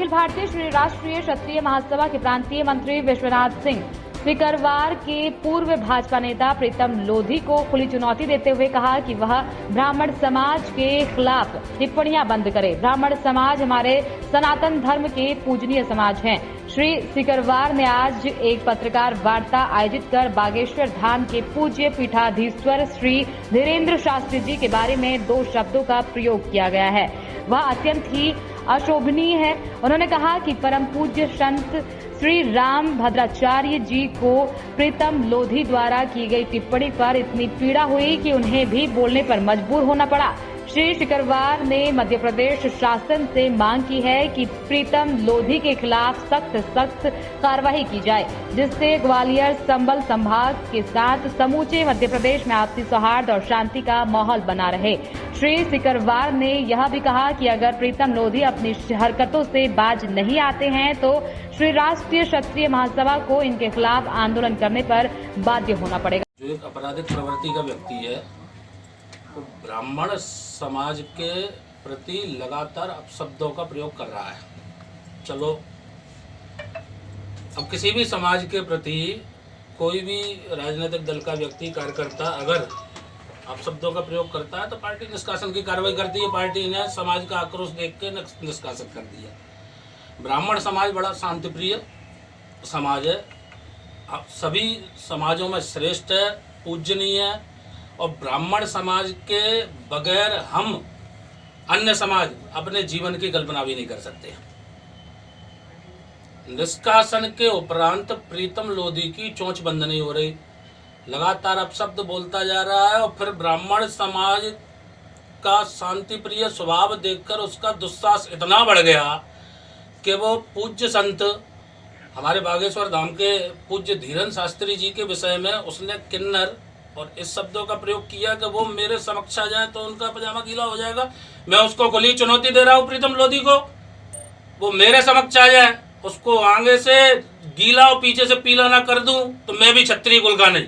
अखिल भारतीय श्री राष्ट्रीय क्षत्रिय महासभा के प्रांतीय मंत्री विश्वनाथ सिंह सिकरवार के पूर्व भाजपा नेता प्रीतम लोधी को खुली चुनौती देते हुए कहा कि वह ब्राह्मण समाज के खिलाफ टिप्पणियां बंद करे। ब्राह्मण समाज हमारे सनातन धर्म के पूजनीय समाज हैं। श्री सिकरवार ने आज एक पत्रकार वार्ता आयोजित कर बागेश्वर धाम के पूज्य पीठाधीश्वर श्री धीरेन्द्र शास्त्री जी के बारे में 2 शब्दों का प्रयोग किया गया है, वह अत्यंत ही अशोभनीय है। उन्होंने कहा कि परम पूज्य संत श्री राम भद्राचार्य जी को प्रीतम लोधी द्वारा की गई टिप्पणी पर इतनी पीड़ा हुई कि उन्हें भी बोलने पर मजबूर होना पड़ा। श्री सिकरवार ने मध्य प्रदेश शासन से मांग की है कि प्रीतम लोधी के खिलाफ सख्त कार्रवाई की जाए, जिससे ग्वालियर संबल संभाग के साथ समूचे मध्य प्रदेश में आपसी सौहार्द और शांति का माहौल बना रहे। श्री सिकरवार ने यह भी कहा कि अगर प्रीतम लोधी अपनी हरकतों से बाज नहीं आते हैं तो श्री राष्ट्रीय क्षत्रिय महासभा को इनके खिलाफ आंदोलन करने पर बाध्य होना पड़ेगा। जो एक आपराधिक प्रवृत्ति का व्यक्ति है, तो ब्राह्मण समाज के प्रति लगातार अपशब्दों का प्रयोग कर रहा है। चलो, अब किसी भी समाज के प्रति कोई भी राजनीतिक दल का व्यक्ति कार्यकर्ता अगर अपशब्दों का प्रयोग करता है तो पार्टी निष्कासन की कार्रवाई करती है। पार्टी ने समाज का आक्रोश देख के निष्कासित कर दिया। ब्राह्मण समाज बड़ा शांतिप्रिय समाज है, सभी समाजों में श्रेष्ठ है, पूजनीय है, और ब्राह्मण समाज के बगैर हम अन्य समाज अपने जीवन की कल्पना भी नहीं कर सकते। निष्कासन के उपरांत प्रीतम लोधी की चोंच बंद नहीं हो रही, लगातार अपशब्द बोलता जा रहा है, और फिर ब्राह्मण समाज का शांतिप्रिय स्वभाव देखकर उसका दुस्साहस इतना बढ़ गया कि वो पूज्य संत हमारे बागेश्वर धाम के पूज्य धीरेन्द्र शास्त्री जी के विषय में उसने किन्नर और इस शब्दों का प्रयोग किया कि वो मेरे समक्ष आ जाए तो उनका पजामा गीला हो जाएगा। मैं उसको खुली चुनौती दे रहा हूँ प्रीतम लोधी को, वो मेरे समक्ष आ जाए, उसको आगे से गीला और पीछे से पीला ना कर दूं तो मैं भी क्षत्रिय कुल का नहीं।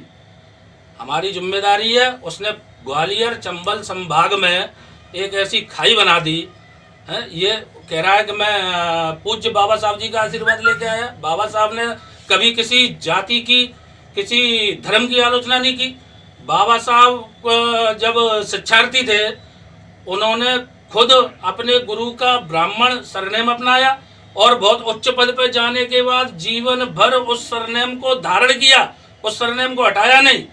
हमारी जिम्मेदारी है। उसने ग्वालियर चंबल संभाग में एक ऐसी खाई बना दी है। ये कह रहा है कि मैं पूज्य बाबा साहब जी का आशीर्वाद लेके आया। बाबा साहब ने कभी किसी जाति की, किसी धर्म की आलोचना नहीं की। बाबा साहब जब शिक्षार्थी थे, उन्होंने खुद अपने गुरु का ब्राह्मण सरनेम अपनाया और बहुत उच्च पद पर जाने के बाद जीवन भर उस सरनेम को धारण किया, उस सरनेम को हटाया नहीं।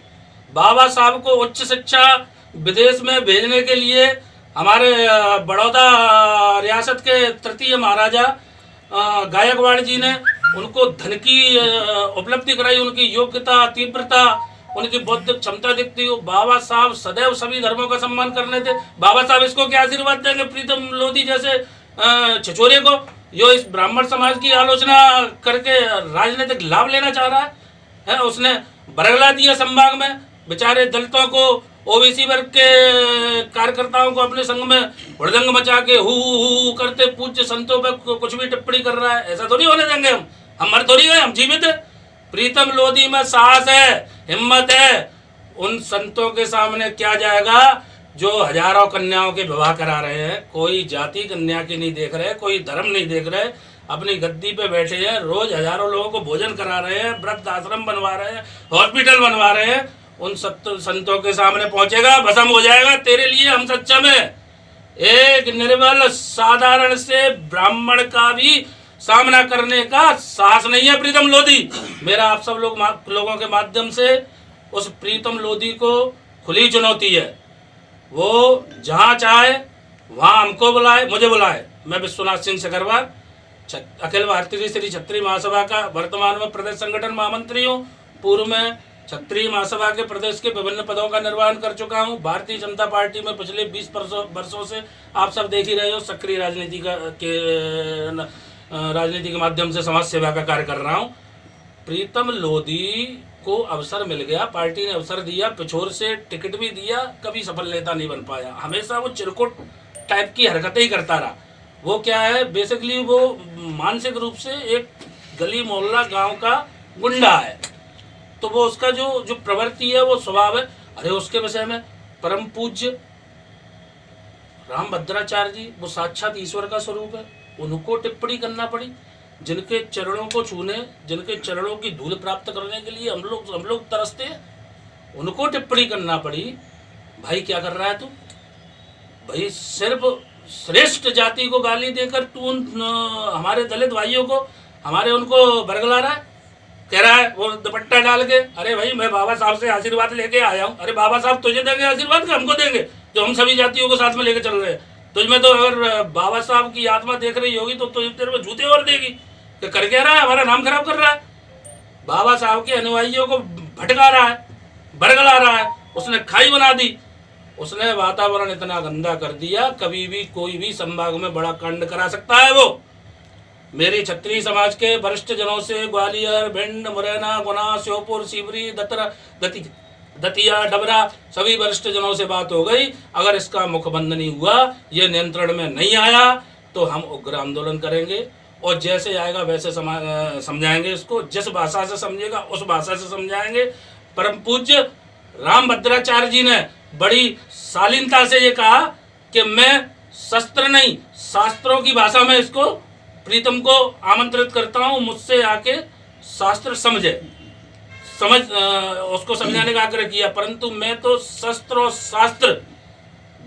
बाबा साहब को उच्च शिक्षा विदेश में भेजने के लिए हमारे बड़ौदा रियासत के तृतीय महाराजा गायकवाड़ जी ने उनको धन की उपलब्धि कराई। उनकी योग्यता, तीव्रता, उनकी बौद्धिक क्षमता दिखती हो। बाबा साहब सदैव सभी धर्मों का सम्मान करने थे। बाबा साहब इसको क्या आशीर्वाद देंगे प्रीतम लोधी जैसे छिछोरे को, जो इस ब्राह्मण समाज की आलोचना करके राजनीतिक लाभ लेना चाह रहा है। उसने बरगला दिया संभाग में, बेचारे दलितों को, ओबीसी वर्ग के कार्यकर्ताओं को अपने संग में हुड़दंग मचा के हु करते पूज्य संतों पर कुछ भी टिप्पणी कर रहा है। ऐसा थोड़ी होने देंगे हम मर थोड़ी गए, हम जीवित है। प्रीतम लोधी में साहस है, हिम्मत है। उन संतों के सामने क्या जाएगा जो हजारों कन्याओं के विवाह करा रहे हैं। कोई जाति कन्या की नहीं देख रहे, कोई धर्म नहीं देख रहे, अपनी गद्दी पे बैठे हैं, रोज हजारों लोगों को भोजन करा रहे हैं, वृद्ध आश्रम बनवा रहे हैं, हॉस्पिटल बनवा रहे हैं। उन संतों के सामने पहुंचेगा, भस्म हो जाएगा। तेरे लिए हम सक्षम है। एक निर्बल साधारण से ब्राह्मण का भी सामना करने का साहस नहीं है प्रीतम लोधी। मेरा आप सब लोगों के माध्यम से उस प्रीतम लोधी को खुली चुनौती है। वो जहां चाहे वहां हमको बुलाए, मुझे बुलाए। मैं विश्वनाथ सिंह सिकरवार, अखिल भारतीय श्री क्षत्रिय महासभा का वर्तमान में प्रदेश संगठन महामंत्री हूँ। पूर्व में क्षत्रिय महासभा के प्रदेश के विभिन्न पदों का निर्वहन कर चुका हूँ। भारतीय जनता पार्टी में पिछले 20 वर्षों से आप सब देख ही रहे हो, सक्रिय राजनीति के माध्यम से समाज सेवा का कार्य कर रहा हूँ। प्रीतम लोधी को अवसर मिल गया, पार्टी ने अवसर दिया, पिछोर से टिकट भी दिया, कभी सफल नेता नहीं बन पाया। हमेशा वो चिरकुट टाइप की हरकतें ही करता रहा। वो क्या है, बेसिकली वो मानसिक रूप से एक गली मोहल्ला गांव का गुंडा है। तो वो उसका जो प्रवृत्ति है, वो स्वभाव है। अरे उसके विषय में परम पूज्य राम भद्राचार्य जी, वो साक्षात ईश्वर का स्वरूप है। उनको टिप्पणी करना पड़ी। जिनके चरणों को छूने, जिनके चरणों की धूल प्राप्त करने के लिए हम लोग तरसते हैं, उनको टिप्पणी करना पड़ी। भाई क्या कर रहा है तू? भाई सिर्फ श्रेष्ठ जाति को गाली देकर तू हमारे दलित भाइयों को, हमारे उनको बरगला रहा है। कह रहा है वो दुपट्टा डाल के, अरे भाई मैं बाबा साहब से आशीर्वाद लेके आया हूँ। अरे बाबा साहब तुझे देंगे आशीर्वाद का हमको देंगे, जो हम सभी जातियों को साथ में लेके चल रहे हैं। तुझमें तो अगर बाबा साहब की आत्मा देख रही होगी तो तेरे को जूते और देगी कि कर क्या रहा है, हमारा नाम खराब कर रहा है, बाबा साहब के अनुयायियों को भटका रहा है, बरगला रहा है, उसने खाई बना दी, उसने वातावरण इतना गंदा कर दिया। कभी भी कोई भी संभाग में बड़ा कांड करा सकता है वो। मेरी क्षत्रिय समाज के वरिष्ठ जनों से ग्वालियर, भिंड, मुरैना, गुना, श्योपुर, शिवरी, दतिया, डबरा सभी वरिष्ठ जनों से बात हो गई। अगर इसका मुखबंध नहीं हुआ, ये नियंत्रण में नहीं आया, तो हम उग्र आंदोलन करेंगे और जैसे आएगा वैसे समझाएंगे इसको। जिस भाषा से समझेगा उस भाषा से समझाएंगे। परम पूज्य रामभद्राचार्य जी ने बड़ी शालीनता से ये कहा कि मैं शस्त्र नहीं, शास्त्रों की भाषा में इसको प्रीतम को आमंत्रित करता हूँ, मुझसे आके शास्त्र उसको समझाने का आग्रह किया। परंतु मैं तो शस्त्र और शास्त्र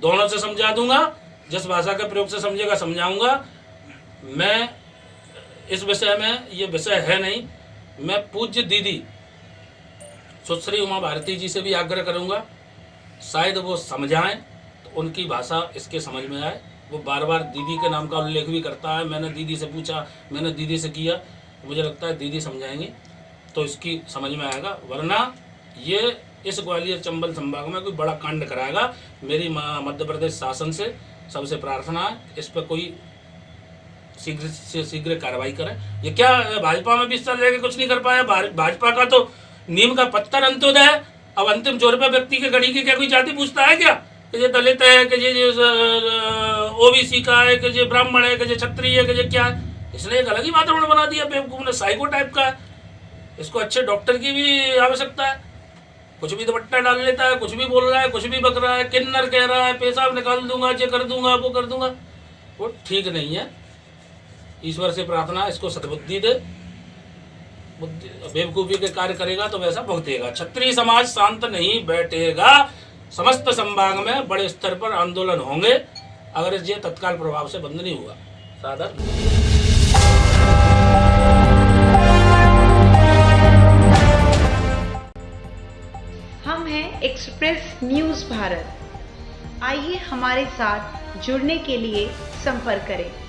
दोनों से समझा दूंगा, जिस भाषा के प्रयोग से समझेगा समझाऊंगा। मैं इस विषय में, ये विषय है नहीं, मैं पूज्य दीदी सुश्री उमा भारती जी से भी आग्रह करूंगा, शायद वो समझाएं तो उनकी भाषा इसके समझ में आए। वो बार बार दीदी के नाम का उल्लेख भी करता है। मैंने दीदी से पूछा, मैंने दीदी से किया, मुझे लगता है दीदी समझाएंगी तो इसकी समझ में आएगा। वरना ये इस ग्वालियर चंबल संभाग में कोई बड़ा कांड कराएगा। मेरी मध्य प्रदेश शासन से सबसे प्रार्थना है, इस पर कोई शीघ्र से शीघ्र कार्रवाई करें। ये क्या भाजपा में भी हिस्सा लेके कुछ नहीं कर पाया? भाजपा का तो नीम का पत्थर अंत्योदय है। अब अंतिम छोर पे व्यक्ति के घड़ी की क्या कोई जाति पूछता है क्या कि ये दलित है, कि ये ओबीसी का है, कि ये ब्राह्मण है, कि ये क्षत्रिय है, कि ये क्या है? इसने एक अलग ही वातावरण बना दिया बेवकूफ ने, साइको टाइप का है। इसको अच्छे डॉक्टर की भी आवश्यकता है। कुछ भी दुपट्टा डाल लेता है, कुछ भी बोल रहा है, कुछ भी बक रहा है, किन्नर कह रहा है, पेशाब निकाल दूंगा, ये कर दूंगा, वो कर दूंगा। वो ठीक नहीं है। ईश्वर से प्रार्थना इसको सद्बुद्धि दे। बेवकूफी के कार्य करेगा तो वैसा भुगतेगा। क्षत्रिय समाज शांत नहीं बैठेगा। समस्त संभाग में बड़े स्तर पर आंदोलन होंगे अगर ये तत्काल प्रभाव से बंद नहीं हुआ। सादर हम हैं एक्सप्रेस न्यूज़ भारत। आइए हमारे साथ जुड़ने के लिए संपर्क करें।